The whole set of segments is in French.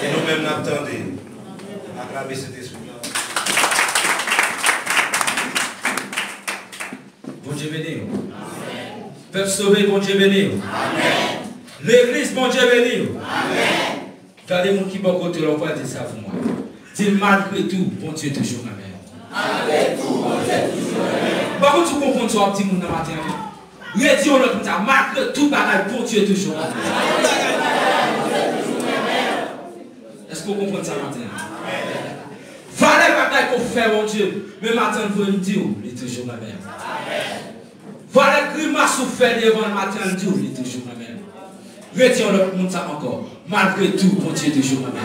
Et nous-mêmes n'attendons. Acclamez cet esprit. Bon Dieu béni. Peuple sauvé, bon Dieu béni. L'église, bon Dieu béni. Regardez mon qui va côté l'on va dire ça pour moi. Dis malgré tout, bon Dieu toujours la même. Malgré tout, bon Dieu toujours la même. Par contre, tu comprends ça, petit monde dans matin. Redis on comme ça, malgré tout, bon Dieu toujours la même. Est-ce que vous comprenez ça matin? Valez bataille qu'on fait, mon Dieu. Mais matin, vous me dire, il est toujours la même. Voilà grimace ou fait devant le matin, il est toujours la même. Retiens le monde ça encore. Malgré tout, mon Dieu est toujours la même.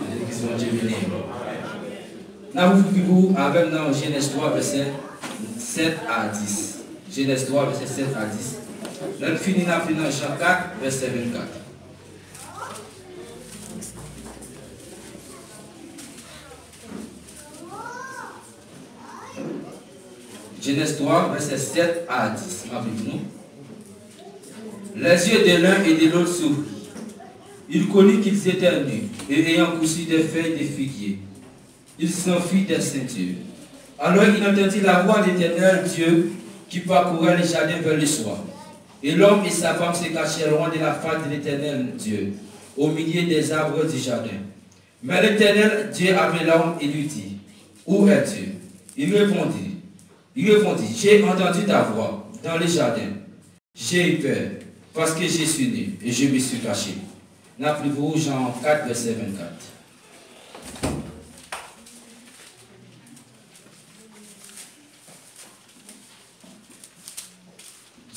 L'église mon Dieu béni. Là, vous vivez avec dans Genèse 3, verset 7 à 10. Genèse 3, verset 7 à 10. Là, nous finissons dans Jean 4, verset 24. Genèse 3, verset 7 à 10. Rappelez-vous. Les yeux de l'un et de l'autre s'ouvrirent. Il connut qu'ils étaient nus, et ayant cousu des feuilles de figuier, il s'enfuit des ceintures. Alors il entendit la voix de l'Éternel Dieu qui parcourait les jardins vers le soir. Et l'homme et sa femme se cachaient loin de la face de l'Éternel Dieu, au milieu des arbres du jardin. Mais l'Éternel Dieu appela l'homme et lui dit, où es-tu? Il répondit, j'ai entendu ta voix dans le jardin. J'ai eu peur, parce que je suis nu et je me suis caché. Rappelez-vous Jean 4, verset 24.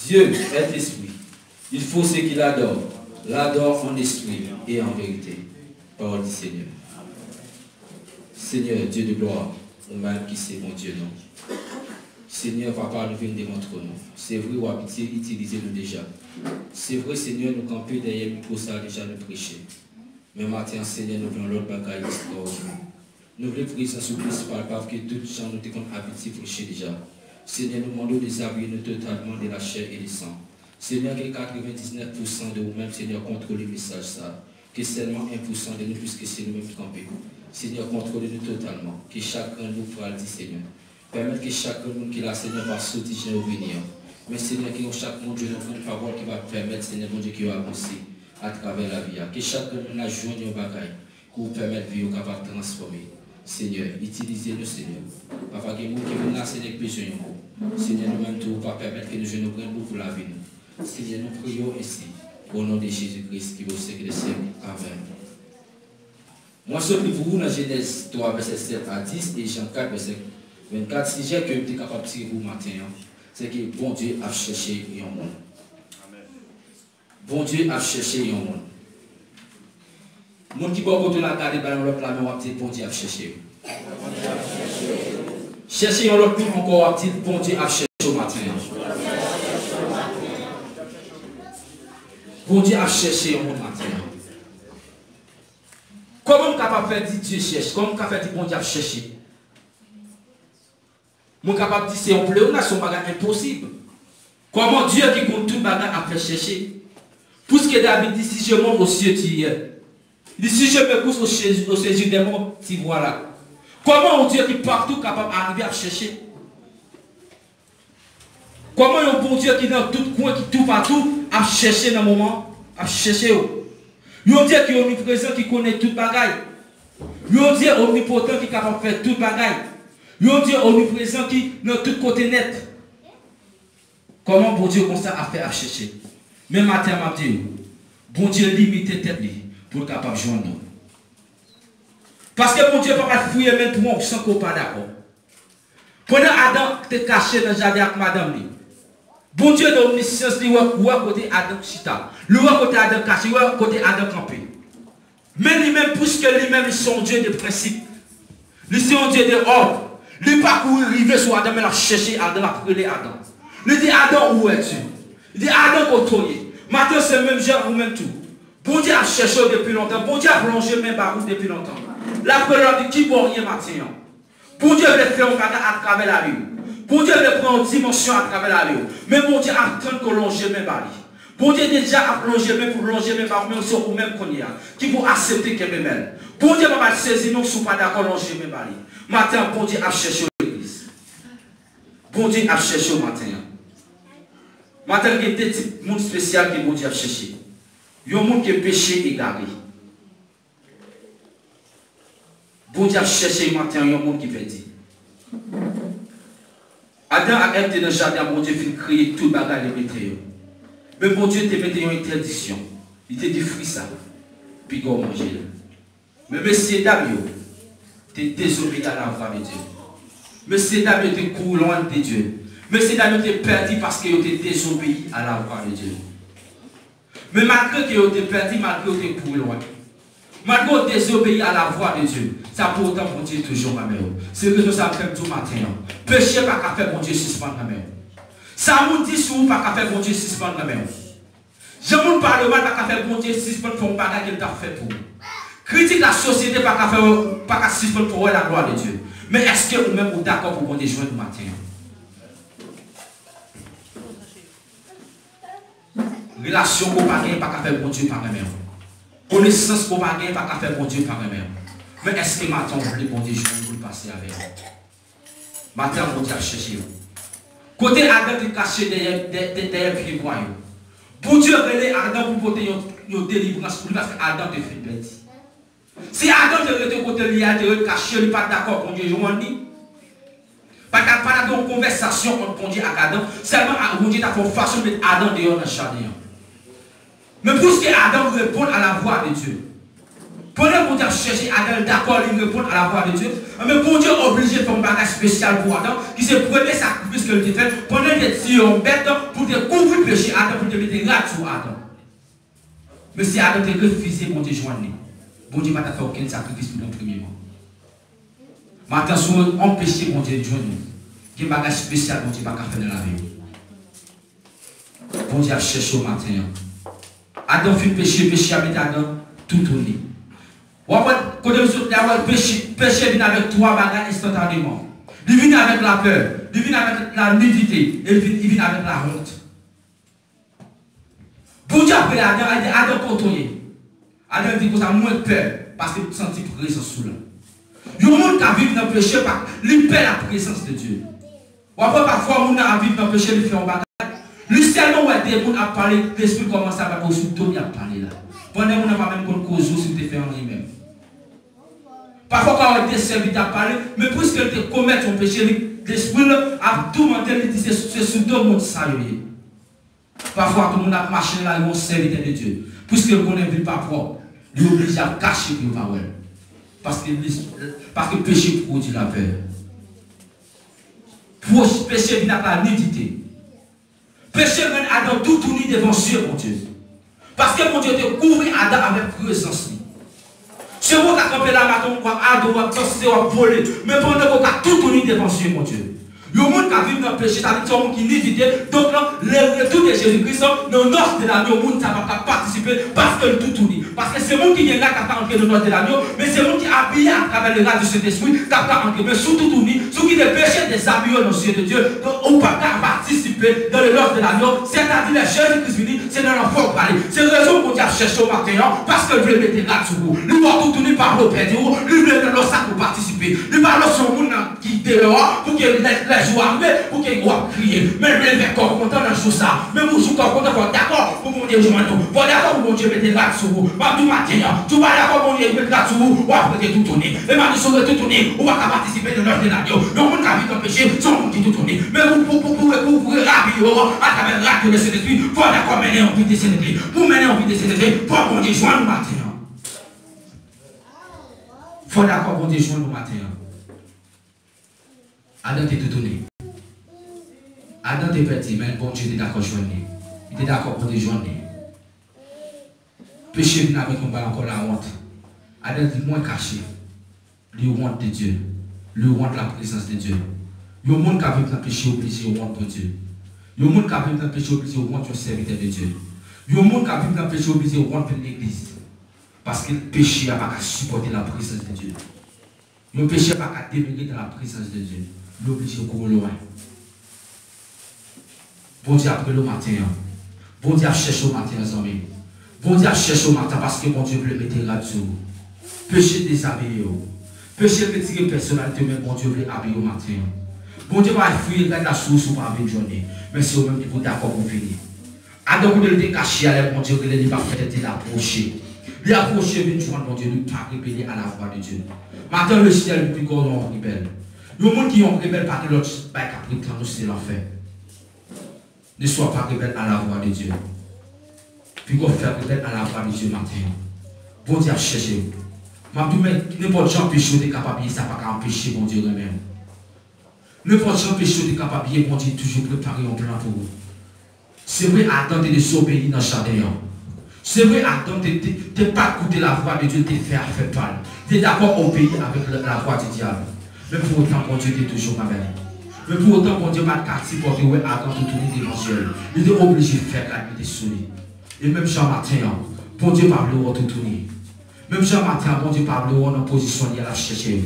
Dieu est esprit. Il faut ce qu'il adore. L'adore en esprit et en vérité. Parole du Seigneur. Seigneur, Dieu de gloire, nous-mêmes qui c'est mon Dieu, non. Seigneur, papa, nous venons démontrer nous. C'est vrai, ou habiter, utilisez-nous déjà. C'est vrai, Seigneur, nous camper derrière nous pour ça déjà nous prêcher. Mais maintenant, Seigneur, nous voulons l'autre bagaille extraordinaire. Nous voulons prier sans souplesse palpable que tous les gens nous ont habitués à prêcher déjà. Seigneur, nous demandons de déshabiller nous totalement de la chair et du sang. Seigneur, que 99% de vous-même, Seigneur, contrôlez le message ça. Que seulement 1% de nous, puisque c'est nous-mêmes qui campons. Seigneur, contrôlez-nous totalement. Que chacun nous pourra le dire, Seigneur. Permettre que chacun de nous qui l'a, Seigneur, va sauter au venir. Mais Seigneur, que chaque monde, Dieu, nous une parole qui va permettre, Seigneur, mon Dieu, qui va avancer à travers la vie. Que chacun de nous la joie de bagaille pour permettre de vie capable de transformer. Seigneur, utilisez-nous, Seigneur. Papa, que nous qui venons là, Seigneur, besoin de nous. Seigneur, nous-mêmes, tout va permettre que nous nous prenions pour la vie. Seigneur, nous prions ici. Au nom de Jésus-Christ, qui vous siècle des siècles. Amen. Moi, je suis pour vous dans Genèse 3, verset 7 à 10 et Jean 4, verset 24. Si j'ai que vous êtes capable de tirer vous matin, c'est que bon Dieu a cherché un monde. Bon Dieu a cherché un monde. Monde qui va côté la garder dans l'autre la main, bon Dieu a cherché. Chercher un autre encore, bon Dieu a cherché au matin. Bon Dieu a cherché un monde matin. Comment on est capable de faire dire Dieu cherche? Comment on est capable de dire bon Dieu a cherché? On est capable de dire c'est un pléonasme, c'est un bagage impossible. Comment Dieu qui compte tout bagage a fait chercher? Puisque David dit si je monte aux cieux, tu y es. Il dit si je me pousse au séjour des morts, tu vois là. Comment un Dieu qui partout capable d'arriver à chercher? Comment un bon Dieu qui dans tout coin, qui tout partout, a cherché dans le moment, a cherché. Un Dieu qui est omniprésent, qui connaît toute bagaille. Un Dieu omnipotent qui est capable de faire toute bagaille. Un Dieu omniprésent qui dans tout côté net. Comment bon Dieu comme ça a fait à chercher? Même matin, m'a dit, bon Dieu limite tête pour être capable de joindre nous. Parce que bon Dieu ne peut pas fouiller même pour moi sans qu'on pas d'accord. Pendant Adam était caché dans le jardin avec madame, bon Dieu de l'omniscience, il voit côté Adam chita. Il voit côté Adam caché, il voit côté Adam campé. Mais lui-même, puisque lui-même, ils sont Dieu de principe. Ils sont Dieu de ordre. Il pas courir, arriver sur Adam, il a cherché Adam, il a appelé Adam. Il dit Adam, où es-tu? Il dit Adam, côtoyer. Maintenant, c'est le même genre ou même tout. Bon Dieu a cherché depuis longtemps. Bon Dieu a plongé même par vous depuis longtemps. La première dit qui bon rien maintenant. Bon Dieu veut faire un bagage à travers la rue. Bon Dieu veut prendre une dimension à travers la rue. Mais bon Dieu attend que l'on jamais bali. Bon Dieu déjà a plongé même pour longer même par même sur même qu'on y a qui vont accepter qu'elle même. Bon Dieu va saisir nous sous pas d'accord longer même bali. Matin bon Dieu a cherché l'église. Bon Dieu a cherché au matin. Matin il y a des types monde spécial que bon Dieu a cherché. Il y a un monde qui est péché égaré. Bon Dieu a cherché le matin, il y a un monde qui perdu. Adam a été dans le jardin, bon Dieu fait créer tout le bagage de météo. Mais bon Dieu te mettait une interdiction. Il te dit fruit ça. Puis go manger. Mais monsieur Damio, tu désobéi à la voix de Dieu. Monsieur Damio, tu cours loin de Dieu. Monsieur Damio, tu perdu parce que tu désobéi à la voix de Dieu. Mais malgré que tu perdu, malgré que tu cours loin. Malgré que tu désobéis à la voix de Dieu, ça pour autant bon Dieu toujours ma mère. C'est que ça fait tout matin. Péché pas qu'à faire bon Dieu suspendre la mère. Ça vous dit sur pas qu'à faire bon Dieu suspendre la mère. Je ne parle pas qu'à faire bon Dieu suspendre pour un bagage qu'il t'a fait pour. Critique la société pas qu'à faire pas qu'à suspendre pour la gloire de Dieu. Mais est-ce que vous-même vous d'accord pour bon Dieu joindre le matin? Relation qu'on pas gagner pas qu'à faire bon Dieu par la mère. Connaissance qu'on pas gagner pas qu'à faire bon Dieu par la mère. Mais est-ce que matin vous voulez bon Dieu joindre pour passer avec vous? Matin bon Dieu a cherché. Côté Adam qui est caché derrière pied voyou. Pour Dieu relève Adam pour porter une délivrance pour lui parce que Adam te fait bête. Si Adam te retient côté lui a te caché, il n'est pas d'accord pour Dieu, je m'en dis. Pas de conversation entre Dieu et Adam, seulement bon Dieu a fait façon de mettre Adam dehors dans le jardin. Mais pour que Adam répond à la voix de Dieu. Pendant que Dieu cherche Adam, d'accord, il répond à la voix de Dieu. Mais pour Dieu est obligé de faire un bagage spécial pour Adam, qui se prenait sacrifice qu'il a fait, pendant que Dieu est bête pour découvrir le péché Adam, pour te mettre grâce sur Adam. Mais si Adam te refusé, bon Dieu joindre. Bon Dieu ne va pas faire aucun sacrifice pour le premier mois. Maintenant, si on empêche bon Dieu de joindre, il y a un bagage spécial bon Dieu ne va pas faire dans la vie. Bon Dieu a cherché au matin. Adam fait péché avec Adam, tout tourné. Quand le péché vient avec trois bagages instantanément. Il vient avec la peur, il vient avec la nudité, et il vient avec la honte. Bon Dieu après Adam, il dit Adam contrôlé. Adam dit que ça a moins peur parce qu'il sentit présence sous l'homme. Il y a un monde qui vit dans le péché, il perd la présence de Dieu. Ou après parfois, on a vivre dans le péché, il fait un bagage. Lui seulement, des gens a parlé, l'esprit commence à parler, il a parlé là. Pendant qu'on n'a pas même cause si vous fait en lui-même. Parfois, quand on était servi à parler, mais puisqu'il te commet son péché, l'esprit a tout monté, il dit c'est sous deux mondes ça. Parfois, tout le monde a marché là, ils ont serviteur de Dieu. Puisqu'il connaît ne vit pas propre, il est obligé à cacher le parole. Parce que le péché produit la peur. Pour le péché vient avec la nudité. Péché vient Adam tout tourné devant Dieu, mon Dieu. Parce que mon Dieu te couvre Adam avec présence. Si vous avez campé là, vous avez Adam, vous avez volé. Mais pendant que vous avez tout tourné devant Dieu, mon Dieu. Le monde qui vit dans le péché, c'est un monde qui est nudité. Donc, le retour de Jésus-Christ, dans le nord de l'agneau, le monde ne va pas participer parce que tout tourne. Parce que c'est le monde qui est là qui a entré dans le nord de l'agneau, mais c'est le monde qui est habillé à travers le rad de cet esprit qui a entré. Mais surtout tout tourne, ceux qui ont péché des habillés dans le ciel de Dieu, on ne peut pas participer dans le nord de l'agneau. C'est-à-dire que Jésus-Christ venu, c'est dans leur fort parler. C'est la raison pour dire chercher au matin, parce que je vais mettre là sur vous. Nous allons tout tourner par le Père, nous voulons leur sac pour participer. Nous parlons sur le monde qui est dehors pour que les joueurs armés, pour qu'ils doivent crier. Mais je vais encore content dans tout ça. Mais vous êtes encore content, d'accord pour mon Dieu, je m'en vais. D'accord pour mon Dieu, mettez là sur vous. Tout matin, tu vas d'accord pour mon Dieu, mettez là sur vous. Ou après tout tourner. Et maintenant, si vous tout tourner, on va participer de l'heure de l'agneau. Donc, on a vu ton péché, sans vous qui tout tourner. Mais vous pouvez rabiller à travers l'acte de cet esprit. Il faut d'accord mener en vie de cet esprit. Pour mener en vie de cet esprit, il faut qu'on Dieu joindre le matin. Il faut d'accord pour Dieu joindre le matin. Adam t'est tout tourné. Adam t'est petit, mais bon Dieu était d'accord joindre. Il était d'accord pour te joindre. Péché vient avec un bal encore la honte. Adam dit moins caché. Lui honte de Dieu. Lui honte la présence de Dieu. Il y a un monde qui a vécu dans le péché obligé au honte de Dieu. Il y a un monde qui a vécu dans le péché obligé au honte du serviteur de Dieu. Il y a un monde qui a vécu dans le péché obligé au honte de l'église. Parce que le péché n'a pas qu'à supporter la présence de Dieu. Le péché n'a pas qu'à demeurer dans la présence de Dieu. Il est obligé de courir loin. Bon Dieu, après le matin, Bon Dieu cherche au matin, les amis. Bon Dieu cherche au matin parce que bon Dieu veut mettre radio. Péché déshabillé. Péché retirer personnalité, mais bon Dieu veut habiller au matin. Bon Dieu va fuir la source ou pas une journée. Mais c'est au même qui vous d'accord pour finir. Adam vous le caché à l'air, bon Dieu, il va peut-être l'approcher. Il approcher une journée, bon Dieu, ne pas révéler à la voix de Dieu. Maintenant, le ciel, le plus grand, on rebelle. Le monde qui ont rebelle par l'autre, nous c'est l'enfer. Ne sois pas rebelle à la voix de Dieu. Puis qu'on fait rebelle à la voix de Dieu matin. Bon Dieu, cherchez. N'importe qui empêche de capable, ça va pas empêcher bon Dieu lui-même. N'importe qui empêche de capable, bon Dieu, toujours préparer un plan pour vous. C'est vrai, attendre de s'obéir dans le jardin. C'est vrai, attendre de ne pas écouter la voix de Dieu, de faire pas. Tu es d'accord obéir avec la voix du diable. Mais pour autant, bon Dieu, tu es toujours ma belle. Mais pour autant, bon Dieu, m'a quartier pour que attendre de tourner d'évangile. Il est obligé de faire la nuit des souris. Et même Jean matin, bon Dieu parle au tout tourner. Même Jean matin, bon Dieu parle au en position, il a la chercher.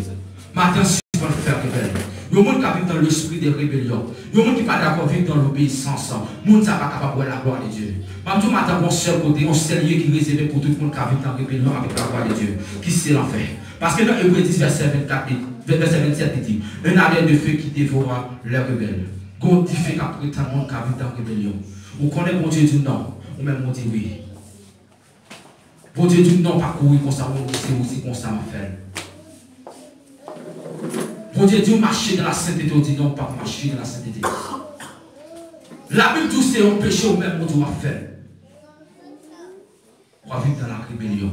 Matin, si tu vas faire rebelle. Il y a des gens qui vivent dans l'esprit de rébellion. Il y a des gens qui ne sont pas d'accord vivre dans l'obéissance. Les gens ne sont pas capables de voir la gloire de Dieu. Même si matin, mon seul côté, un seul lieu qui est réservé pour tout le monde qui vit dans la rébellion avec la gloire de Dieu. Qui c'est l'enfer? Parce que dans Hébreux 10, verset 27, il dit un arrêt de feu qui dévora les rebelles. God dit fait qu'après tant de monde qui vit dans la rébellion. Vous connaissez mon Dieu dit non, ou même mon Dieu oui. Bon Dieu dit non, pas courir comme ça, c'est aussi comme ça, ma frère. Bon Dieu dit marcher dans la sainteté, on dit non, pas marcher dans la sainteté. La Bible dit c'est un péché au même monde à faire. On va vivre dans la rébellion.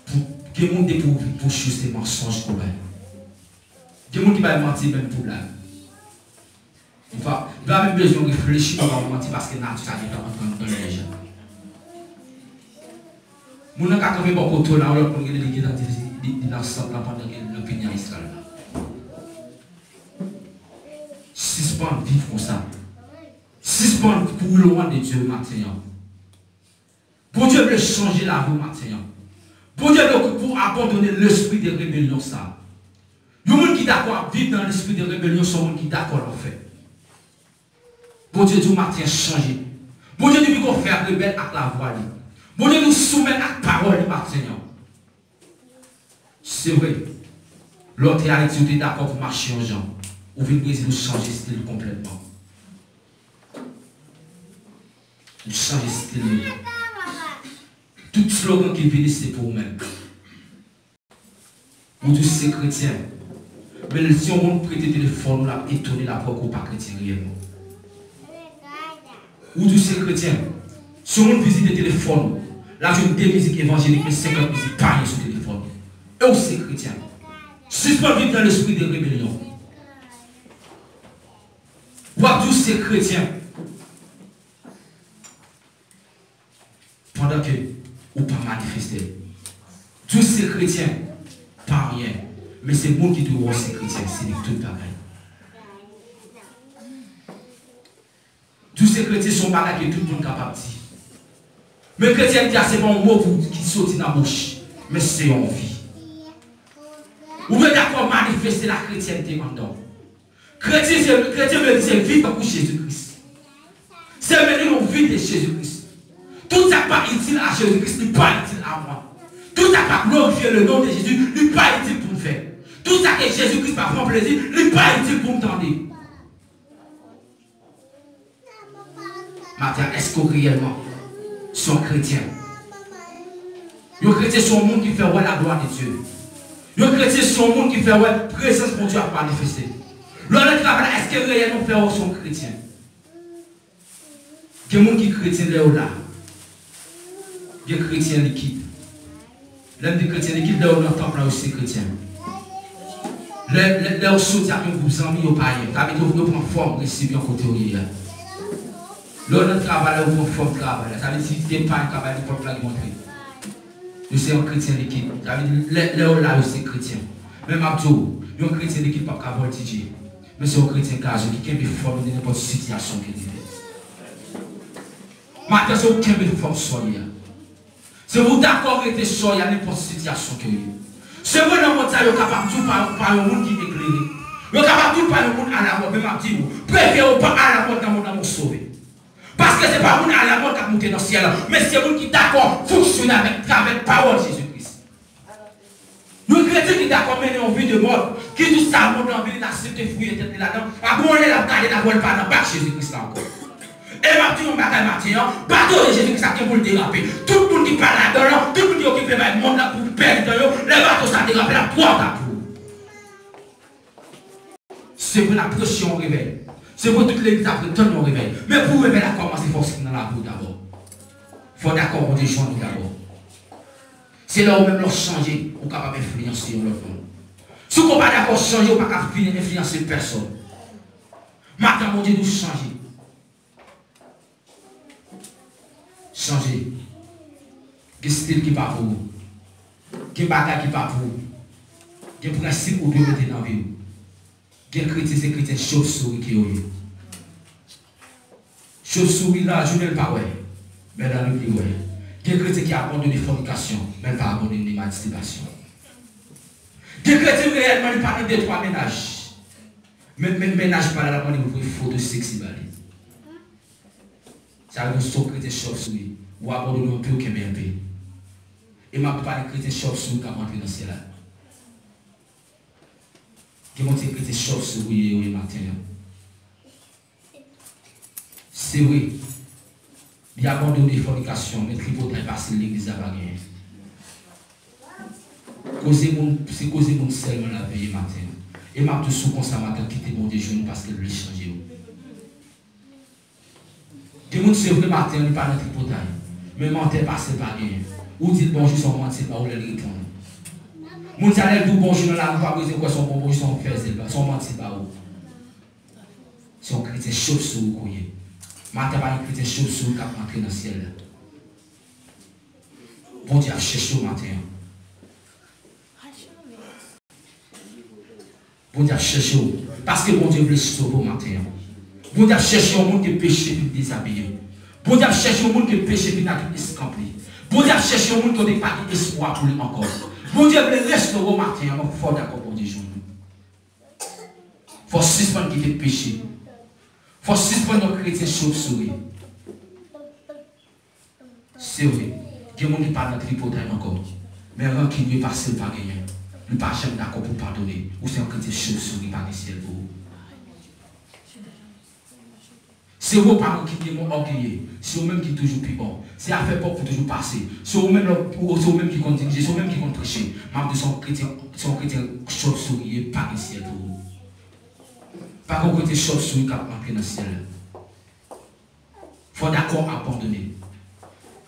Pour que le monde découvre pour chuter des mensonges pour elle. Il y a des gens qui vont mentir même pour là. Il va même besoin de réfléchir pour mentir parce que naturellement, il va entendre dans les gens. Mon n'a qu'à faire beaucoup de temps là, on va aller dans l'ensemble pendant le pays d'Israël. Suspendre vivre comme ça. Suspendre pour loin de Dieu maintenant. Pour Dieu veut changer la vie maintenant. Pour Dieu pour abandonner l'esprit de rébellion ça. Les gens qui sont d'accord à vivre dans l'esprit de rébellion sont les gens qui sont d'accord en fait. Pour Dieu dit matin changer. Pour Dieu dit qu'on fait rebelle avec la voix. Pour Dieu nous soumettre à la parole maintenant. C'est vrai. L'autre a été d'accord pour marcher en gens. Ou vient nous changer de style complètement. Nous changer de style. Tout slogan qui vient, c'est pour vous-même. Vous dites c'est chrétien. Mais si on prête téléphone, on a étonné la porte ou pas chrétien réellement. Vous dites c'est chrétien. Si on visite le téléphone, là je des musiques évangéliques, mais 50 musiques pas sur le téléphone. Et où c'est chrétien. Suspend vivre dans l'esprit de rébellion. Vous dites c'est chrétien. Pendant que ou pas manifester. Tous ces chrétiens, pas rien. Mais c'est moi qui dois voir ces chrétiens, c'est tout pareil. Tous ces chrétiens sont pas là que tout le monde est capable de dire. Mais chrétien, c'est pas un mot qui saute dans la bouche, mais c'est en vie. Vous pouvez d'accord manifester la chrétienté maintenant. Chrétien, c'est vivre pour Jésus-Christ. C'est mener une vie de Jésus-Christ. Tout ça pas utile à Jésus-Christ, n'est pas utile à moi. Tout ça pas glorifier le nom de Jésus, n'est pas utile pour me faire. Tout ça que Jésus-Christ va prendre plaisir, n'est pas utile pour me tendre. Maintenant, est-ce que réellement sont chrétiens? Les chrétiens sont un monde qui fait ouais la gloire de Dieu. Les chrétiens sont un monde qui fait ouais la présence de Dieu à manifester. Est-ce que réellement sont chrétiens? Il y a des gens qui sont chrétiens là. Il y a des chrétiens liquides. L'un des chrétiens liquides, là où le temple là aussi chrétien. Là où sauter avec un groupe d'amis au païen. T'as vu qu'on prend forme, récit bien côté où il y a. Là on travaille, on prend forme travail. Ça veut dire si tu n'es pas un travail, tu peux pas le montrer. Je suis un chrétien liquide. Ça veut dire là où là aussi chrétien. Même Abdou, il y a un chrétien liquide pas qu'à voltiger. Mais c'est un chrétien casé qui aime forme de n'importe quelle situation qu'il vit. Maintenant, c'est aucun forme soyez. C'est vous d'accord avec les soyez à n'importe quelle situation que vous. C'est vous dans votre salle, vous êtes capable de tout par un monde qui est éclairé. Vous êtes capable de tout par un monde à la mort, même à dire, préférez pas à la mort dans mon sauvé. Parce que ce n'est pas vous à la mort qui a monté dans le ciel, mais c'est vous qui d'accord fonctionner avec la parole de Jésus-Christ. Nous chrétiens qui d'accord mener en vie de mort, qui tout ça monte en vie, l'accepter fruit et tête là-dedans, à bon les la garder la voile pas dans pas Jésus-Christ encore. Et ma petite matin, bateau de Jésus-Christ qui pour le déraper. Tout le monde qui parle là-dedans, tout le monde qui occupe le monde là pour perdre, les bateaux ça dérape la porte à pour. C'est pour la pression au réveil. C'est pour toutes les après tout au réveil. Mais pour réveiller la commencer, il faut se dans la peau d'abord. Il faut d'accord, on déjoint d'abord. C'est là où même leur changer, on est capable d'influencer l'autre. Si on n'est pas d'accord changer, on n'est pas capable d'influencer personne. Maintenant, mon Dieu, nous changer. Changer. Quel style qui n'est pas pour vous. Quel bagage qui n'est pas pour vous. Quel principe vous devez mettre dans la vie. Quel chrétien, c'est chrétien chauve-souris qui est au lieu. Chauve-souris là, je ne le pas, mais dans le livre, quel chrétien qui a abandonné la fornication, mais pas abandonné la masturbation. Quel chrétien réellement il parle de 3 ménages. Même ménage pas là, il faut de sexy balai. Ça veut dire que chrétien chauve-souris, ou abandonner un peu ou qu'il y a un peu. Et ma pas de chrétien chauve-souris qui a rentré dans ce là. Qui monte chrétien chauve-souris au matin. C'est vrai. Il a abandonné la fornication, mais tripotage parce que l'église a pas gagné. C'est causer mon seulement la veille matin. Et m'a tout sous comme ça matin quitter mon déjeuner parce que lui changer. Des gens c'est vrai matin, il pas dans tripotage. Mais menteur parce que pas gagné. Ou dit bonjour sans mentir, pas ou les répondre. Moun sa lève tout bonjour dans la rue, pas besoin quoi son bonjour, son faire son mentir pas ou. Son chrétien chauve-souris couillé. Matin pas un chrétien chauve-souris qui a rentré dans le ciel. Bon Dieu a cherché au matin. Bon Dieu a cherché au. Parce que bon Dieu veut sauver au matin. Bon Dieu a cherché au monde qui péché et déshabillé. Bon Dieu a cherché au monde qui péché et n'a pas escampé. Bon Dieu a cherché au monde qui n'a pas d'espoir pour lui encore. Bon Dieu veut restaurer au matin. Il faut d'accord pour Dieu. Il faut suspendre qui fait péché. Il faut suspendre nos chrétiens chauve-souris. C'est vrai. Il y a des gens qui parlent de tripotage encore. Mais un qui ne passe pas gagner. Il ne pas jamais d'accord pour pardonner. Ou c'est un chrétien chauve-souris par le ciel pour vous. C'est vos parents qui sont orgueilleux. C'est eux-mêmes qui sont toujours plus bons. C'est affaire pour toujours passer. C'est eux-mêmes qui comptent diriger. C'est eux-mêmes qui comptent prêcher. Même de son chrétien chauve-souris par le ciel pour vous. Pas qu'on côté chauve-souris qui a marqué dans le ciel. Il faut d'accord abandonner.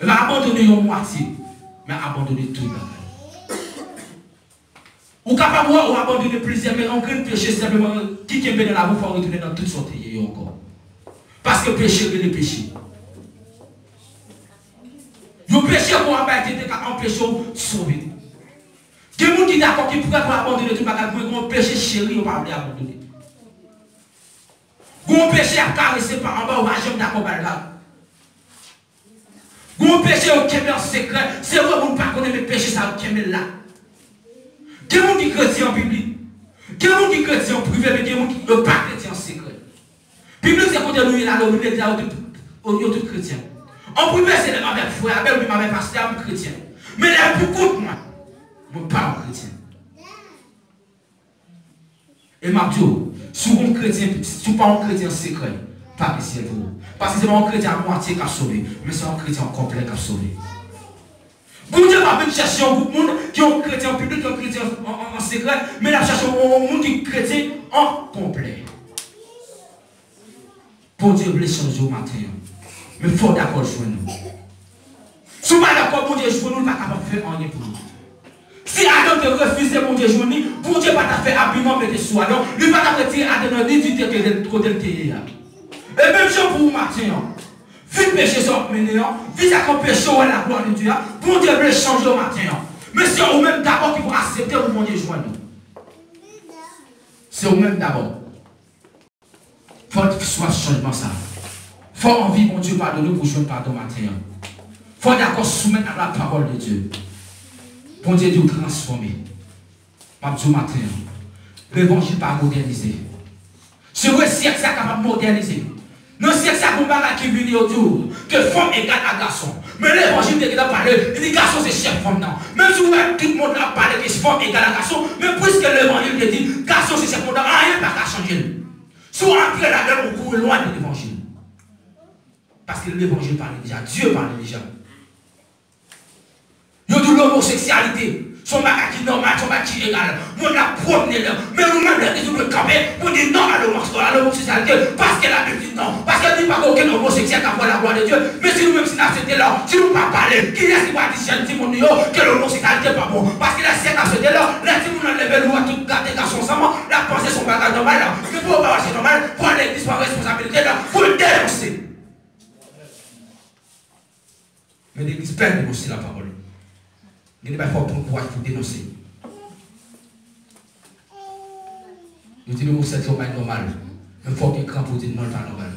Mais abandonner une moitié. Mais abandonner tout le monde. Ou capable d'abandonner plusieurs, mais en grand péché simplement qui est dans la boue, il faut retourner dans toute sorte encore. Parce que péché est le péché. Le péché pour empêcher de sauver. Il y a des gens qui sont d'accord qui pourraient abandonner tout le monde, mais un péché chéri, on ne peut pas abandonner. Un péché à caresser par en bas, on ne va jamais d'accord avec ça. Un péché au Québec en secret, c'est vrai qu'on ne peut pas connaître le péché, ça au Québec là. Il y a des gens qui sont chrétiens en Bible. Il y a des gens qui sont chrétiens en privé, mais il y a des gens qui ne sont pas chrétiens en secret. La Bible, c'est quand nous sommes là, nous sommes tous chrétiens. En privé, c'est les avec frère, avec ma pasteur, je suis chrétien. Mais là, beaucoup de moi, je ne suis pas chrétien. Et ma Dieu, si vous n'êtes pas un chrétien secret, pas de ciel pour vous. Parce que c'est pas un chrétien à moitié qui a sauvé, mais c'est un chrétien complet qui a sauvé. Bon Dieu va venir chercher un groupe de monde qui est un chrétien public, qui est un chrétien en secret, mais là, chercher un monde qui est chrétien en complet. Bon Dieu veut changer au matin. Mais il faut d'accord jouer nous. Si vous n'êtes pas d'accord, bon Dieu jouer nous, il ne va pas faire rien pour nous. Si Adam te refuse, bon Dieu jouer nous, bon Dieu va te faire habillement mettre sous Adam, il va te retirer Adam dans l'idée que côté le terre. Et même chose pour vous matin. Vite péché sans mener, vite à péché ou la gloire de Dieu. Bon Dieu veut changer au matin. Mais c'est vous-même d'abord qui vous accepter pour bon Dieu jouer nous. C'est vous-même d'abord. Il faut que ce soit changement ça. Il faut envie, mon Dieu, pardonner pour jouer pardon matin. Il faut d'accord soumettre à la parole de Dieu. Bon Dieu, Dieu transformer. Pas du matin. L'évangile pas modernisé. C'est vrai, si c'est capable de moderniser. Non, c'est ça qu'on va qui vient autour, que femme égale à garçon. Mais l'évangile qui a parlé, il dit garçon c'est chef femme, non. Même si tout le monde a parlé que femme égale à garçon, mais puisque l'évangile dit garçon c'est chef femme, rien n'a pas changé. Si on entre là-dedans, on court loin de l'évangile. Parce que l'évangile parle déjà, Dieu parle déjà. Il y a de l'homosexualité. Son bagage qui est normal, son bagage qui est égal. On a promené là. Mais nous-mêmes, nous devons camper pour dire non à l'homosexualité. Parce que la Bible dit non. Parce qu'elle dit pas qu'aucun homosexuel qui a la gloire de Dieu. Mais si nous-mêmes, si nous acceptons là, si nous ne pas parler, qui est-ce qui va dire que l'homosexualité n'est pas bon? Parce que la scène accepté là, là, si nous enlevons nous à tout garder garçon ensemble, la pensée son bagage normal là. Mais pour pas c'est normal, pour aller disparaître responsabilité là, pour le dénoncer. Mais l'église peine de dénoncer la parole. Il n'est pas fort pour courage pour dénoncer. Nous disons que c'est normal. Il faut qu'il y ait un cran pour dire non, pas normal.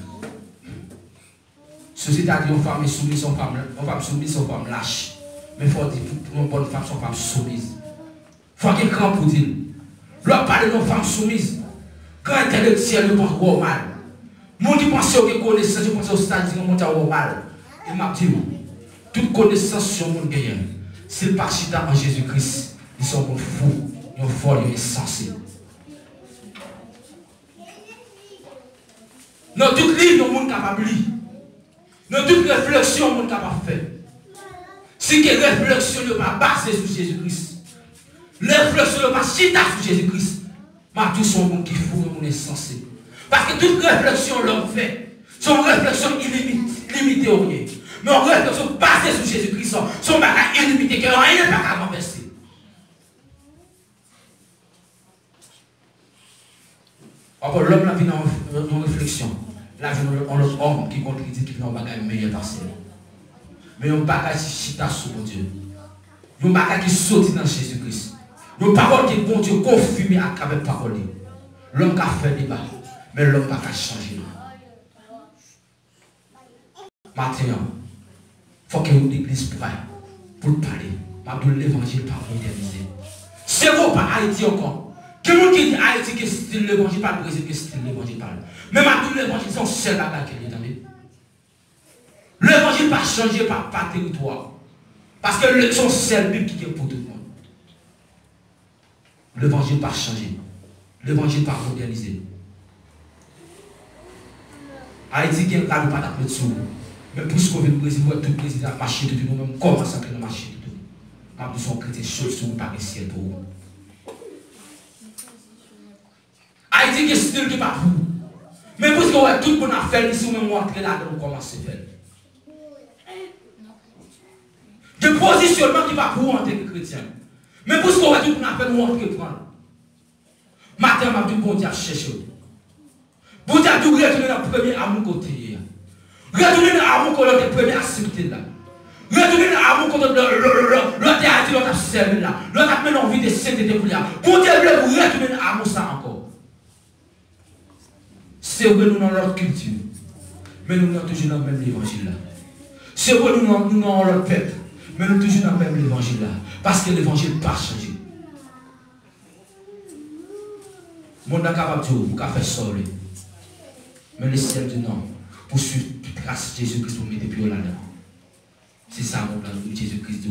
Société a dit une femme est soumise, une femme soumise, une femme lâche. Mais il faut dire pour une bonne femme, une femme soumise. Il faut qu'il y ait un cran pour dire. L'autre parle d'une femme soumise. Quand intellectuel, il pense au mal. Moi qui pense aux connaissances, je pense au stade qui monte au mal. Et m'a dit, toute connaissance sur le monde gagnant. S'ils pas chita en Jésus-Christ, ils sont fous, ils sont folles, ils sont insensés. Dans tout livre, le monde capable de lire. Dans toute réflexion, le monde capable de faire. Si que réflexion n'est pas basée sur Jésus-Christ, réflexion n'est pas chita sur Jésus-Christ, mais tous sont monde qui fou, le monde est insensé. Parce que toute réflexion l'homme fait, son réflexion illimitée au rien. Mais on réflexion basée sur Jésus-Christ, son bagage illimité, que rien n'est pas renverser. Encore l'homme là vient en réflexion. Là, on a l'autre homme qui contredit, qui vient en bagage meilleur parce mais un bagage qui chita sur mon Dieu. Un bagage qui saute dans Jésus-Christ. Une parole qui est bon Dieu confirmée à travers parole. L'homme qui a fait débat, mais l'homme n'a pas changé. Maintenant, il faut que l'église prenne pour parler. Parce que l'évangile pas modernisé. C'est vous pas Haïti encore. Quelqu'un qui dit Haïti que c'est l'évangile pas le Brésil que c'est l'évangile parle. Mais maintenant l'évangile c'est un seul bagage qui est entendez. L'évangile pas changé par territoire. Parce que son seul Bible qui est pour tout le monde. L'évangile pas changé. L'évangile pas modernisé. Haïti qui est là, pas d'appeler dessus. Mais puisqu'on veut le Brésil, tout le président a marché depuis nous-mêmes, comment ça peut marcher tout? Nous sommes chrétiens, choses sur par le ciel pour vous. Haïti qui est style qui pas vous. Mais puisqu'on a tout le monde à faire ici, nous même entrer là, nous commençons à faire. De positionnement qui va pour en tant que chrétien. Mais puisqu'on a tout le monde à faire, nous entreprendre. Matin, m'a dit bon Dieu chercher. Bon Dieu tout retourner dans le premier amour côté. Retourner dans l'amour qu'on a premier accepté là. Retourner dans l'amour qu'on a l'autre a dit l'autre servi là. L'autre a mis envie de sainteté pour là. Bon Dieu veut vous retourner dans l'amour ça encore. C'est vrai nous dans notre culture. Mais nous sommes toujours dans le même évangile là. C'est vrai nous dans notre peuple. Mais nous sommes toujours dans le même évangile là. Parce que l'évangile n'a pas changé. Le monde est capable de dire, vous pouvez faire sauver. Mais le ciel dit non. Pour suivre grâce Jésus-Christ pour mettre pied là-dedans. C'est ça mon plan de Jésus-Christ.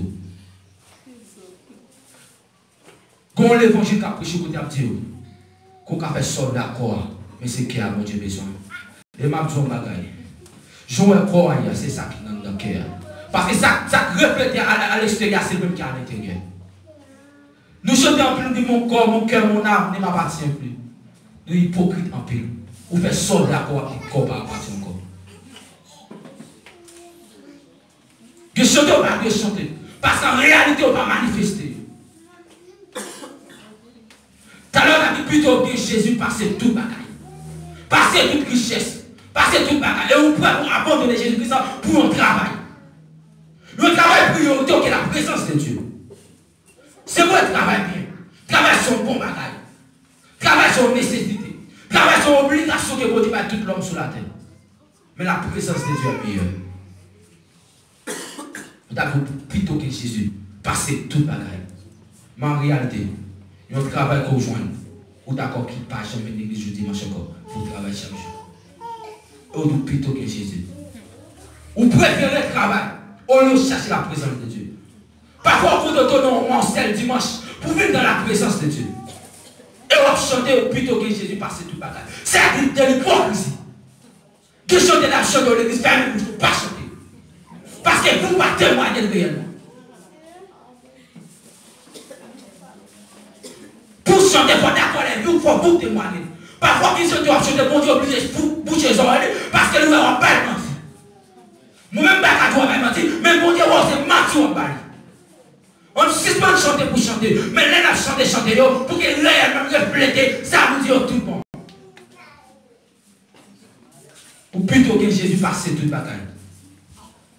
Quand l'évangile qui a prêché côté à Dieu, qu'on a fait sauver d'accord, mais c'est qui a mon Dieu besoin. Et m'a dit un bagage. Jouer corps, c'est ça qui est dans le cœur. Parce que ça reflète à l'extérieur, c'est le même qui est à l'intérieur. Nous chantons en plus de mon corps, mon cœur, mon âme ne m'appartient plus. Nous hypocrites en pile. Ou fait sauver d'accord qui ne corps pas appartient encore. Que chanter ou pas de chanter. Parce qu'en réalité, on va manifester. Tout à l'heure, on a dit plutôt que Jésus passait tout bagaille. Passait toute richesse. Passait tout bagaille. Et on peut abandonner Jésus-Christ pour un travail. Le travail prioritaire qui est la présence de Dieu. C'est moi qui travaille bien. Travail sur bon bagaille. Travail sur nécessité. Travail sur obligation que Dieu va tout l'homme sur la terre. Mais la présence de Dieu est meilleure. D'abord, plutôt que Jésus, passer toute bagaille. Mais en réalité, il y a un travail qu'on joint. Ou d'accord qui ne passe jamais l'église le dimanche encore. Pour travailler chaque jour. Ou nous plutôt que Jésus. Ou préférez le travail au lieu de chercher la présence de Dieu. Parfois, vous donnez un seul dimanche pour venir dans la présence de Dieu. Et on chanter plutôt que Jésus passer tout le bagage. C'est de l'hypocrisie. Que chanter la chanter dans l'église, fermez vous ne pas chanter. Parce que vous ne pas témoigner réellement. Pour chanter, il faut d'accord avec vous, il faut vous témoigner. Parfois, qui se doit chanter, bon Dieu obligé de boucher les oreilles parce que nous n'avons pas menti. Nous-mêmes, nous n'avons pas menti, mais bon Dieu, c'est menti en bas. On ne suspend pas de chanter pour chanter, mais là, on a chanté pour que réellement refléter, ça nous dit tout le monde. Ou plutôt que Jésus passe toute bagaille.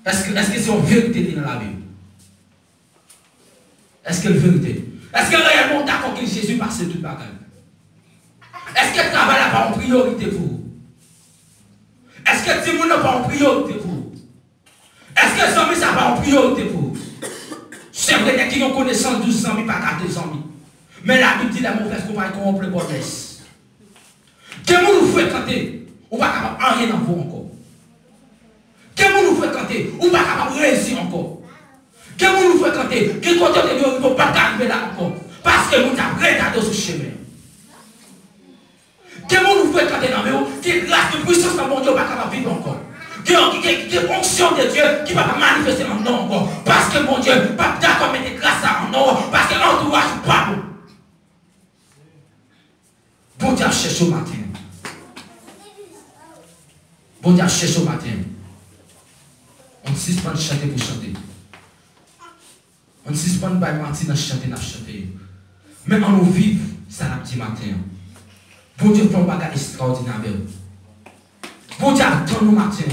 Est-ce que c'est une vérité dans la Bible? Est-ce que c'est une vérité? Est-ce que réellement d'accord que Jésus passe toute bagaille? Est-ce que le travail n'a pas en priorité pour vous? Est-ce que le monde n'a pas en priorité pour vous? Est-ce que les amis n'a pas en priorité pour vous? C'est vrai qu'il y a une connaissance 12 amis, pas 4 amis. Mais la Bible dit la mauvaise compagnie qu'on peut bonne laisse. Que vous fréquentez, on va capable rien dans vous encore. Que vous fréquentez, on va capable réussir encore. Que vous fréquentez, que côté de Dieu, on ne va pas arriver là encore. Parce que nous avons retardé ce chemin. Que vous fréquentez dans vous, que grâce de puissance dans mon Dieu, on va capable vivre encore. Qui est fonction de Dieu qui ne va pas manifester en nous encore. Parce que mon Dieu ne va pas d'accord mettre grâce à nous. Parce que l'entourage n'est pas bon. Bon Dieu cherche au matin. Bon Dieu cherche au matin. On ne suspend pas de chanter pour chanter. On ne suspend pas de mentir dans chanter, dans chanter. Mais on nous vive ça le petit matin. Bon Dieu fait un bagage extraordinaire. Bon Dieu attend nous matin.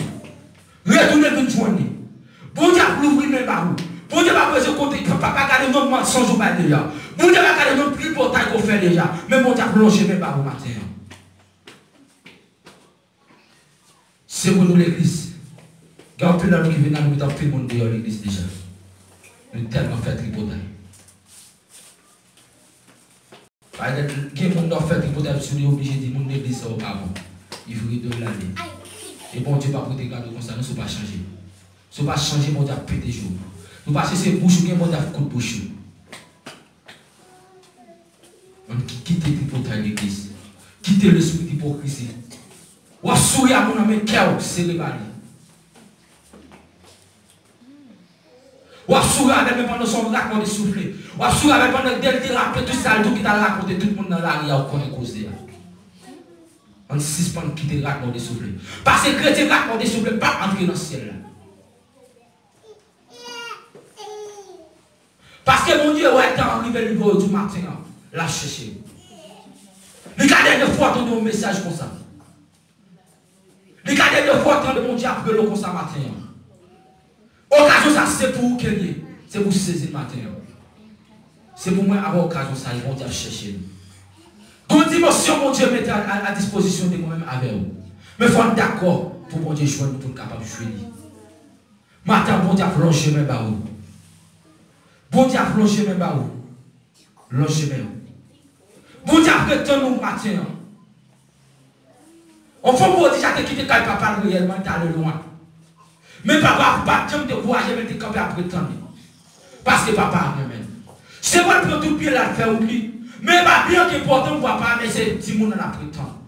Retournez pour joindre. Bon Dieu pour l'ouvrir les barreaux. Bon Dieu va poser côté, pas garder notre mensonge au bas déjà. Bon Dieu va garder notre plus portail qu'on fait déjà. Mais bon Dieu pour longer les barreaux matin. C'est pour nous l'église. Quand plus d'hommes qui viennent à nous, dans tout le monde dehors l'église déjà. Nous tellement fait tripotail. Par exemple, il y a des gens qui ont fait tripotail, ils sont obligés de dire que l'église est pas bon. Il faut de l'année. Et bon Dieu, pas pour te garder comme ça, nous ne sommes pas changés. Nous ne sommes pas changés, bon Dieu, à péter jour. Nous ne sommes pas changés, bouche ou bien bon Dieu, à coup de bouche. On quitte le tripotail de l'église. Quitte l'esprit d'hypocrisie. Ou à sourire à mon ami, cœur, c'est le bali. Ou à sourire avec même pendant son raconte de souffler. Ou à sourire avec pendant de rappeler tout ça, tout qui t'a raconté, tout le monde dans l'arrière, on connaît cause. On ne suspend pas quitter le raconte de souffler. Parce que les chrétiens racontent de souffler, pas entrer dans le ciel. Parce que mon Dieu, ouais, quand arrivé le niveau du matin, l'a cherché. Regardez deux fois entendre un message comme ça. Regardez deux fois entendre mon Dieu après le comme ça matin. Occasion ça, c'est pour vous qu'il c'est pour saisir le matin. C'est pour moi avoir occasion ça, ils vont dire chercher. Toute dimension, mon Dieu, mette à disposition de moi-même avec vous. Mais il faut être d'accord pour mon Dieu joindre pour être capable de choisir. Matin, bon Dieu, long chemin par où. Bon Dieu, long chemin par où. Long chemin. Bon Dieu, prétend nous matin. On faut pour déjà te quitter quand papa réellement t'aller loin. Mais papa, pas de décourager, mais tu camper à prétendre. Parce que papa a même. C'est vrai que tout pied là faire oubli. Mais pas bien important pour papa, mais c'est petit monde à prétendre.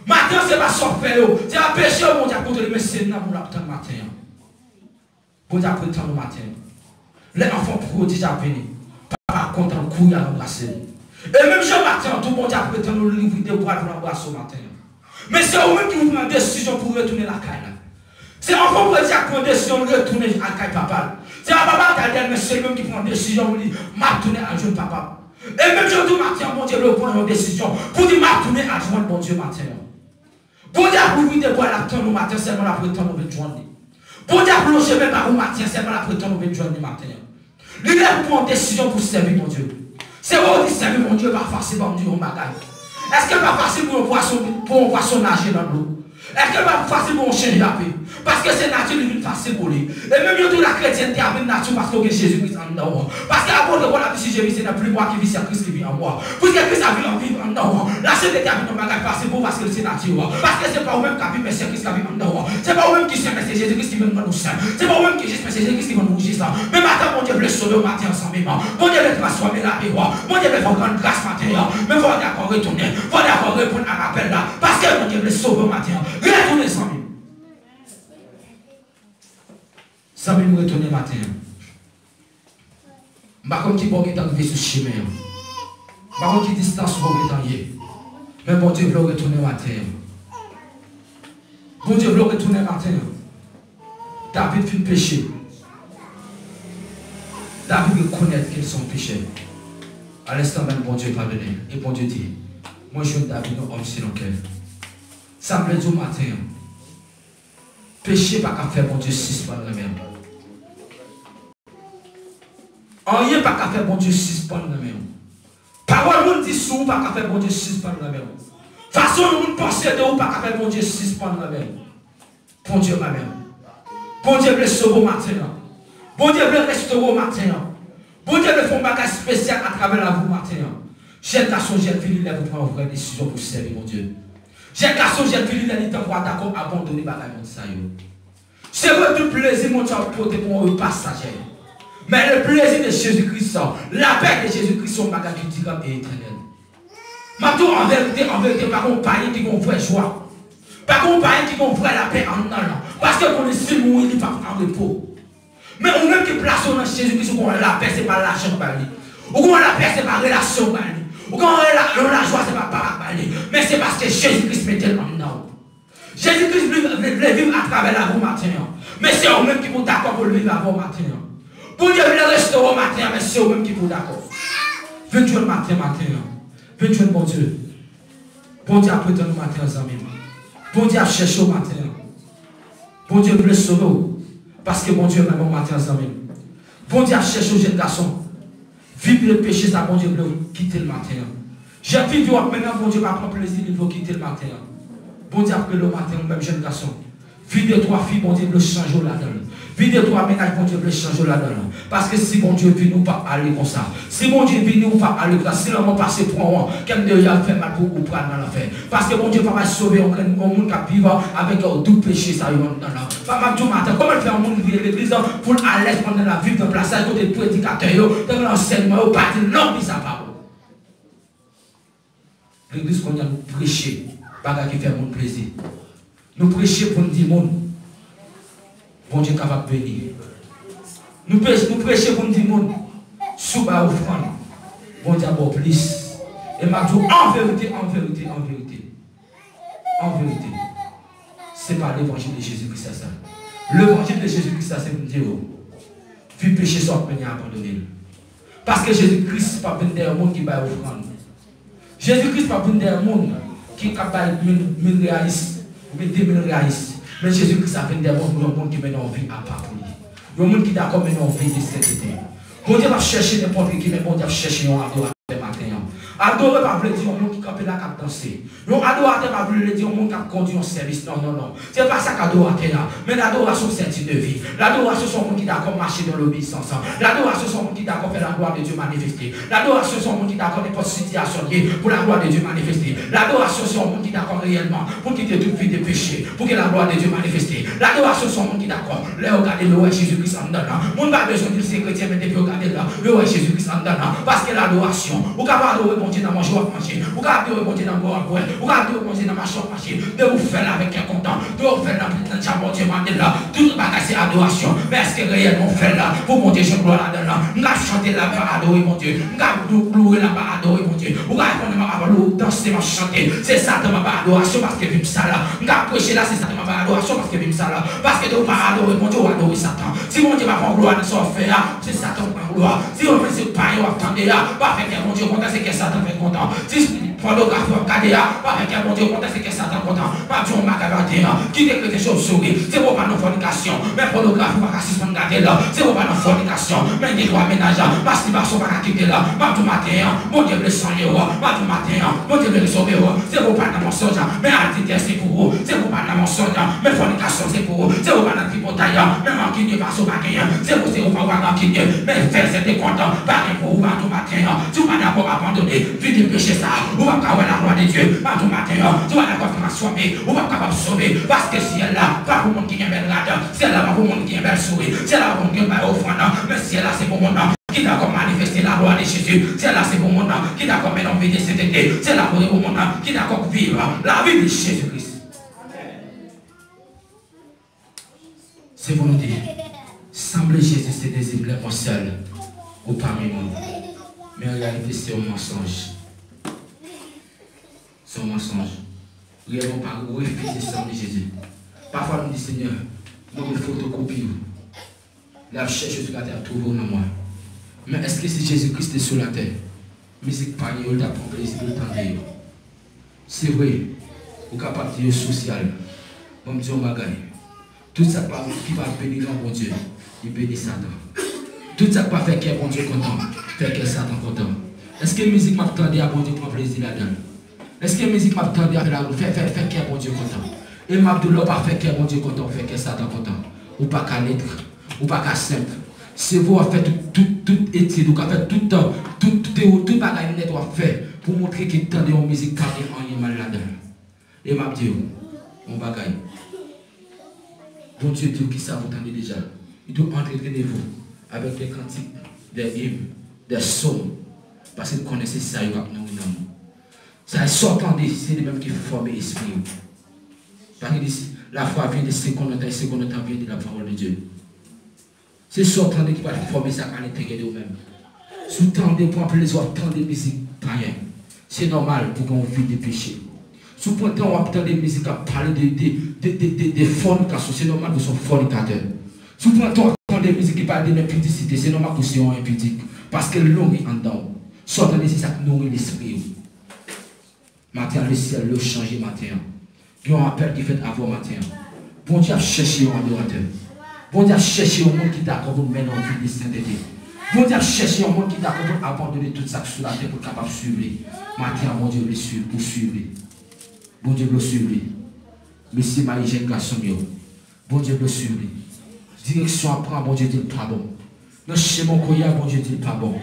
Matin, c'est pas son père, c'est un péché au monde à côté de mes sénats pour l'attendre matin. Pour dire prétendre le matin. Les enfants prodiges à venir. Papa content de courir à l'embrasser. Et même je matin, tout le monde a prétendre nous livrer des bras pour l'embrasser au matin. Mais c'est vous-même qui vous prenez une décision pour retourner la caille. C'est l'enfant qui prend une décision de retourner à la caille papa. C'est un papa qui a dit, mais c'est lui-même qui prend une décision pour dire, m'a tourné à jeune papa. Et même je dis matin, mon Dieu, le prend une décision pour dire, m'a tourné à joindre mon Dieu matin. Bon Dieu, pour lui dévoiler la temps, nous matin, seulement la prétendre nous joindre. Bon Dieu, pour le chemin par où matin, seulement la prétendre nous joindre matin. Lui, là, pour prendre une décision pour servir mon Dieu. C'est vous qui servir mon Dieu, pas facile pour me dire un bagage. Est-ce que pas facile pour un poisson nager dans l'eau? Est-ce que c'est facile pour changer la paix? Parce que c'est naturel, c'est facile pour lui. Et même tout la chrétienté a une nature parce que Jésus-Christ en dedans. Parce qu'avant de voir la vie, si Jésus, c'est plus moi qui vis, c'est Christ qui vit en moi. Puisque Christ a vu en vivre en dedans. La sainteté a vu dans ma facile pour parce que c'est naturel. Parce que c'est pas vous-même qui vit, mais c'est Christ qui vit en dedans. C'est pas vous-même qui sait, mais c'est Jésus-Christ qui vient nous saint. C'est pas vous-même qui juste, mais c'est Jésus-Christ qui vient nous juste. Mais maintenant, mon Dieu veut sauver au matin ensemble. Mon Dieu veut transformer la vie. Mon Dieu veut faire grande grâce matin. Mais faut d'accord retourner. Faut d'accord répondre à l'appel là. Parce que mon Dieu veut sauver au matin. Retournez sans lui. Ça veut nous retourner matin. Je comme qui bon qui est arrivé sur le chemin. Je comme qui distance bon qui est. Mais bon Dieu veut retourner matin. Bon Dieu veut retourner matin. David fait péché. David veut connaître qu'ils sont péchés. À l'instant même, bon Dieu pardonné. Et bon Dieu dit, moi je suis David, un homme sur le cœur. Ça me dit au matin. Péché pas qu'à faire bon Dieu 6 points de la même. Rien pas qu'à faire bon Dieu 6 points de la même. Parole nous dit sous pas qu'à faire bon Dieu 6 points de la même. Façon nous penser de ou pas qu'à faire bon Dieu 6 points de la même. Bon Dieu ma même. Bon Dieu veut sauver au matin. Bon Dieu veut restaurer au matin. Bon Dieu veut faire un bagage spécial à travers la vie matin. J'ai garçon, j'ai fini de prendre une vraie décision pour servir mon Dieu. J'ai garçon, j'ai fini de t'envoyer d'accord abandonner bagage mon ça. C'est vrai tout plaisir mon Dieu porter pour un passager. Mais le plaisir de Jésus-Christ, la paix de Jésus-Christ sont bagage qui durable et éternel. Maintenant en vérité, par contre, païen qui ont vraie joie. Par contre, païen qui ont vraie la paix en dedans. Parce que qu'on est si mourir, il va en repos. Mais on même qui place dans Jésus-Christ, on a la paix, ce n'est pas l'argent par lui. Ou qu'on a la paix, ce n'est pas la relation par lui. Ou qu'on a la joie, ce n'est pas par lui. Mais c'est parce que Jésus-Christ met tellement dedans. Jésus-Christ veut vivre à travers la vie matin. Mais c'est eux-mêmes qui vont d'accord pour le vivre avant matin. Pour Dieu veut restaurer au matin, mais c'est eux-mêmes qui vont d'accord. Venez le matin. Venez bon Dieu. Bon Dieu après le matin, les amis. Bon Dieu a cherché au matin. Bon Dieu veut le sauver. Parce que bon Dieu même au matin, les amis. Bon Dieu a cherché aux jeunes garçons. Vivre le péché, ça bon Dieu veut quitter le matin. J'ai vu maintenant, bon Dieu va prendre plaisir, il veut quitter le matin. Bon Dieu après le matin, même jeune garçon. Vie de trois filles, bon Dieu veut changer là-dedans. Vie de trois ménages, bon Dieu veut changer là-dedans. Parce que si bon Dieu vient, nous pas aller comme ça. Si bon Dieu vient, nous pas aller comme ça. Si l'on va passer pour un an, comme Dieu a fait mal pour vous prendre dans l'affaire. Parce que bon Dieu va pas sauver un monde qui vit avec tout péché, ça y est dans là. Pas tout matin, comment faire un monde vivre l'église pour à l'aise pendant la vie dans place, côté prédicateur, dans l'enseignement, au parti, non, mais ça pas. L'église qu'on a nous prêcher, pas qui fait mon plaisir. Nous prêcher pour nous dire, bon Dieu capable de venir. Nous prêcher pour nous dire, sous bas offrande, bon Dieu bon plus. Et m'a dit, en vérité, c'est pas l'évangile de Jésus-Christ, ça. L'évangile de Jésus-Christ, ça, c'est pour dire, vu péché, soit venu abandonner. Parce que Jésus-Christ, pas venu d'un monde qui va offrande. Jésus-Christ, pas venu d'un monde qui est capable de 1000 réalistes. 2000 réalistes. Mais Jésus-Christ a fait des monde qui mène en vie à part pour lui. Il y a un monde qui est d'accord mener en vie de cette été. Bon Dieu va chercher n'importe qui, mais bon Dieu va chercher un adorateur matin. Adorer va vouloir dire un monde qui campe là, qui a dansé. Un adorateur va vouloir dire un monde qui a conduit un service. Non. C'est pas ça qu'adorateur. Mais l'adoration, c'est un type de vie. L'adoration, c'est un monde qui est d'accord marcher dans l'obéissance. L'adoration, c'est un monde qui est d'accord faire la gloire de Dieu manifester. L'adoration, c'est un monde qui est d'accord n'importe situation pour la gloire de Dieu manifester. L'adoration, c'est un monde qui est d'accord réellement pour quitter toute vie de péché, pour que la gloire de Dieu manifeste. L'adoration, c'est un monde qui est d'accord. Là, regardez le roi Jésus-Christ en dedans. Mon pas besoin de dire c'est chrétien, mais depuis regardez là, le roi Jésus-Christ en dedans. Parce que l'adoration, vous pouvez adorer mon Dieu dans mon joie manger, vous pouvez adorer mon Dieu dans mon boire, vous pouvez adorer mon Dieu dans ma chambre manger, de vous faire avec un content, de vous faire dans le temps mon Dieu là, tout le bagage c'est adoration. Mais est-ce que réellement fait là, pour mon Dieu, je gloire là-dedans, nous allons chanter là-bas, adorer mon Dieu, nous allons louer là-bas, adorer mon Dieu, vous allez prendre danser, chanter, c'est ça de ma adoration parce que vim ça là, nous allons prêcher là, c'est ça de ma adoration parce que vim ça là, parce que de vous pas adorer mon Dieu, vous adorer Satan. Si mon Dieu va prendre gloire dans son faire, c'est Satan qui prend gloire. Si on fait ce pas, on attendait là, pas faire mon Dieu content, c'est que Satan fait content. Si Pornographe, regardez, avec un bon Dieu, conteste que Satan content. Pas Dieu, on m'a gardé, qui décrète des choses souris. C'est pour pas nos fornications. Mais pornographe, pas qu'à suspendre garder là. C'est pour pas nos fornications. Mais des droits ménagers, masturbation, pas qu'à quitter là. Pas tout matin, mon Dieu, le sang, pas tout matin, mon Dieu, le sauver. C'est pour pas dans mon songe, mais attitude, c'est pour vous. C'est pour pas dans mon songe, mais fornication, c'est pour vous. C'est pour pas dans le tripotaille, mais manquer, pas sauver rien. C'est pour pas avoir manquer, mais faire cette content, pas pour vous, pas tout matin. Tu vas d'abord abandonner, puis de pécher ça. Ou va pas la gloire de Dieu, pas tout matin. Tu vas d'abord transformer, ou va capable de sauver. Parce que si elle là, pas pour le monde qui est belle là, si elle là, pas pour le monde qui est belle souris, si elle là, pour le monde qui est belle offrande, mais si elle là, c'est pour mon nom. Qui d'accord manifester la gloire de Jésus, c'est là c'est pour mon nom, qui d'accord mettre en vie de sainteté, c'est là pour mon nom, qui d'accord vivre la vie de Jésus-Christ. C'est volonté. Semble Jésus se désirer pour seul ou parmi nous. Mais en réalité, c'est un mensonge. C'est un mensonge. Nous n'avons pas refuser semble Jésus. Parfois, nous disons Seigneur, nous me photocopie. La cherche sur la terre, trouve en moi. Mais est-ce que si Jésus-Christ est sur la terre, musique panier, il a pour plaisir de l'entendre. C'est vrai, vous êtes capable de dire social. Bon Dieu, bagaille. Tout ça qui va bénir mon Dieu, il bénit Satan. Tout ça qui va faire que bon Dieu content, fait que Satan content. Est-ce que la musique m'a attendu à bon Dieu pour plaisir là-dedans? Est-ce que la musique m'a attendu à faire que bon Dieu content? Et m'a dit pas faire que bon Dieu content, fait que Satan content. Ou pas qu'à lettre, ou pas qu'à simple. C'est vous à faire toute étude, vous à faire tout bagaille net à faire pour montrer qu'il tendait en musique pas de mal là-dedans. Et m'a dit, on bagaille. Bon Dieu dit qui ça vous entendez déjà. Il doit entraîner vous avec des cantiques, des hymnes, des psaumes. Parce que vous connaissez ça, il va nous amour. Ça s'entendait, c'est les mêmes qui forment l'esprit. Parce que la foi vient de seconde temps, seconde temps vient de la parole de Dieu. C'est s'entendre qui va former ça à l'intérieur de vous-même. Sous-tendez pour appeler les autres, tendez musique païen. C'est normal pour qu'on vive des péchés. Sous-tendez on va entendre des musiques à parler de fornication. C'est normal que vous soyez fornicateurs. Sous-tendez on entend des musiques qui parlent de l'impudicité. C'est normal que vous soyez impudiques. Parce que l'homme est en dedans. S'entendez, c'est ça qui nourrit l'esprit. Matin, le ciel, le changer matin. Il y a un appel qui fait avant matin. Bon Dieu a cherché un adorateur. Bon Dieu a cherché un monde qui est d'accord pour mener en vie de sainteté. Bon Dieu a cherché un monde qui est d'accord pour abandonner tout ça sur la terre pour être capable de suivre. Matin, bon Dieu le suivre pour suivre. Bon Dieu le suivre. Monsieur Marie, jeune garçon, bon Dieu le suivre. Direction à prendre, bon Dieu dit pas bon. Dans chez mon courrier, bon Dieu dit pas bon.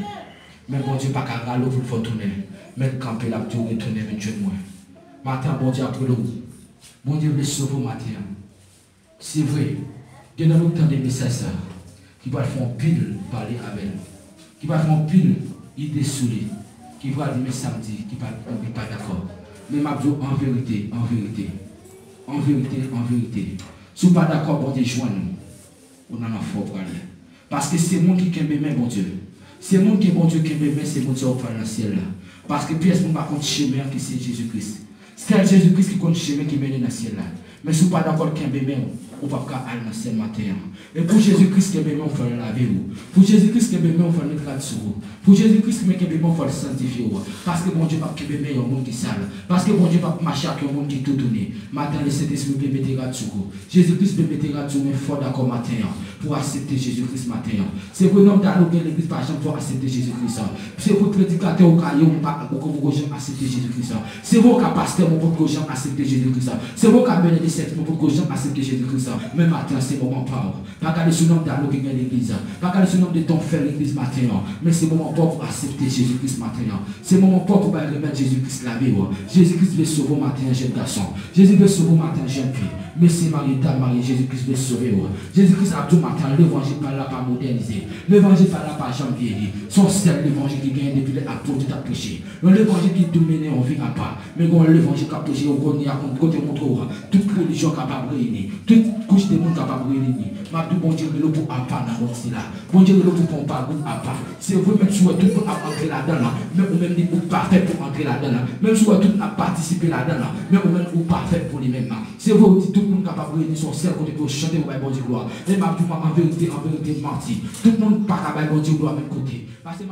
Mais bon Dieu pas qu'à râler pour le faire tourner. Mais le camper là, pour retourner avec Dieu de moi. Matin, bon Dieu après l'eau. Bon Dieu le sauve matin. C'est vrai. Dieu n'a pas des messages qui va faire un pile parler avec elle. Qui va faire un pile idée sous lui. Qui va dire mais samedi, qui va pas d'accord. Mais ma Dieu en vérité, en vérité. En vérité, en vérité. Si vous n'êtes pas d'accord, bon Dieu, joignez-nous. On en a fort pour aller. Parce que c'est moi qui aime bien, bon Dieu. C'est moi qui bon Dieu qui aime bien, c'est mon Dieu au dans le ciel là. Parce que pièce, on va compter chemin qui c'est Jésus-Christ. C'est Jésus-Christ qui compte chemin qui mène dans le ciel là. Mais si vous n'êtes pas d'accord avec un bébé, on ne va pas aller dans le ciel matin. Et pour Jésus-Christ qui est bébé, on va le laver. Pour Jésus-Christ qui est bébé, on va le mettre sur vous. Pour Jésus-Christ qui est bébé, on va le sanctifier. Parce que bon Dieu pas qui bébé, un monde qui sale. Parce que bon Dieu pas marcher avec un monde qui tout donné. Matin, le Saint-Esprit peut mettre sur vous. Jésus-Christ peut mettre sur vous, mais fort d'accord matin. Pour accepter Jésus-Christ matin. C'est pour nous dans l'église, par exemple, pour accepter Jésus-Christ. C'est pour prédicateur au caillou, pour que vous accepter Jésus-Christ. C'est pour que pasteur, pour que vous accepter Jésus-Christ. C'est pour que bénédiction, pour que vous accepter Jésus-Christ. Mais matin, c'est le moment pas. Pas regarder ce nom dans l'église. Pas regarder ce nom de ton frère l'église matin. Mais c'est le moment pas pour accepter Jésus-Christ matin. C'est le moment pas pour remettre Jésus-Christ la vie. Jésus-Christ veut sauver matin, jeune garçon. Jésus veut sauver matin, jeune fille. Mais c'est Marie, ta Marie, Jésus-Christ veut sauver. Jésus-Christ a tout matin, l'évangile par là pas modernisé. L'évangile par là pas jamais vieilli. Son seul l'évangile qui vient depuis les apôtres qui a prêché. L'évangile qui domine en vie à part. Mais quand l'évangile qui a prêché, on connaît à côté de notre toute religion capable de réunir. Toute couche de monde capable de réunir. Ma tout bon Dieu, le pour à part dans notre là. Bon Dieu, le pour pas à part. C'est vous même si tout le monde a entré là-dedans. Mais vous même dit pour parfait pour entrer là-dedans. Même si tout le monde a participé là-dedans. Mais vous même ou parfait pour les mêmes. C'est vous dit tout le monde capable de réunir son seul côté pour chanter au bon Dieu gloire. Et ma tout en vérité menti. Tout le monde pas capable de bon Dieu gloire même côté. Parce que